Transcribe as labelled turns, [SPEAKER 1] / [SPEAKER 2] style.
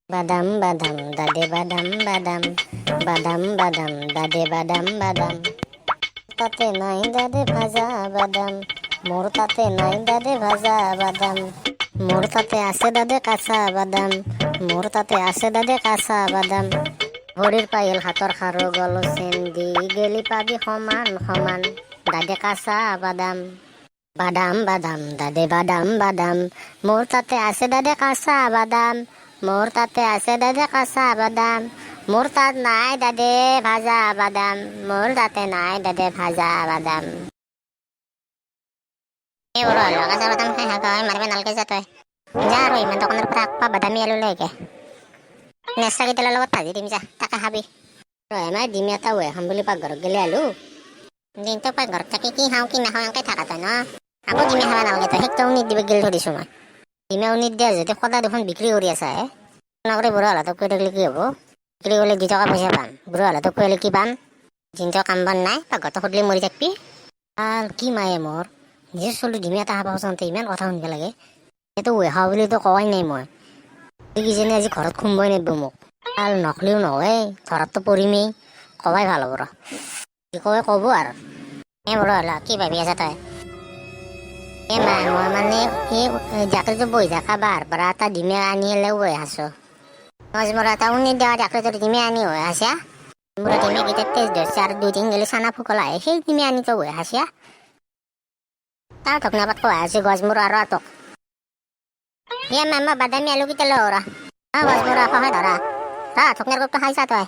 [SPEAKER 1] বাদাম বাদাম দাদে বাদাম বাদাম বাদাম বাদাম দাদে বাদাম বাদাম তাতে নাই দাদে ভাজা বাদাম মোর তাতে নাই দাদে ভাজা বাদাম মোর তাতে আছে দাদে কাঁচা বাদাম মোর তাতে আছে দাদে কাঁচা বাদাম ভৰিৰ পায়েল হাতৰ খাৰু গল চেন্দি গেলি পাবি সমান সমান দাদে কাঁচা বাদাম বাদাম বাদাম দাদে বাদাম বাদাম মোর তাতে আছে দাদে কাঁচা বাদাম মোর তাতে আছে দাদে কাঁচা বাদাম মোর তাত নাই দাদে ভাজা বাদাম মোর তাতে নাই দাদে ভাজা বাদাম এই বড় হলো কাঁচা বাদাম খাই হাগাই মারবে নালকে যা তই যা আৰু ইমান দোকানৰ পৰা আকপা বাদামী আলু লৈকে নেচা কেইটাৰ লগত ভাজি দিম যা তাকে খাবি ৰহিমাই ডিম এটা ৱে খাম বুলি পাকঘৰত গেলে আলু দিনটো পাকঘৰত থাকি কি খাওঁ কি নাখাওঁ এনেকৈ থাকা তই ন আকৌ ডিমে খাব নালাগে তই সেইটাও নিত দিব গেলি থৈ দিছোঁ মই ডিমেও নিত দিয়া যদি সদায় দেখোন বিক্ৰী কৰি আছা নকৰি বুঢ়া হালতক কৈ থাকিলে কি হ'ব বিক্ৰী কৰিলে 2 টকা পইচা পাম বুঢ়া হালতক কৈলে কি পাম দিনটো কাম বন নাই পাকঘৰটো সুধিলে মৰি থাকিবি আৰু কি মায়ে মোৰ নিজৰ চলি ডিমে এটা খাব চাওঁতে ইমান কথা শুনিব লাগে এইটো ৱে খাওঁ বুলিতো কোৱাই নাই মই কিজানি আজি ঘৰত সোমবই নিদিব মোক আৰু নকলেও নহয় ঘৰততো পৰিমেই কবাই ভাল হ'ব ৰ কি কয় ক'ব আৰু বুঢ়া হ'লা কি ভাবি আছা তই মই মানে এই জাকৰিটো বহি থকা বাৰ পৰা এটা ডিমে আনি হ'লে বহি আছোঁ মোৰ এটা উনি দিয়া জাকৰিটোৰ ডিমে আনি হৈ আছা মোৰ ডিমে কেইটা তেজ ধৰিছে আৰু 2-3 গেলি চানা ফুকলা আহে সেই ডিমে আনি তই হৈ আছা তাৰ ঢকনাপাত কৈ আছোঁ গছমূৰ আৰু আটক মামা বাদামী আলু কেইটা লৈ গছমূৰ সহায় ধৰা ঠকনাৰ গপটো খাইছা তই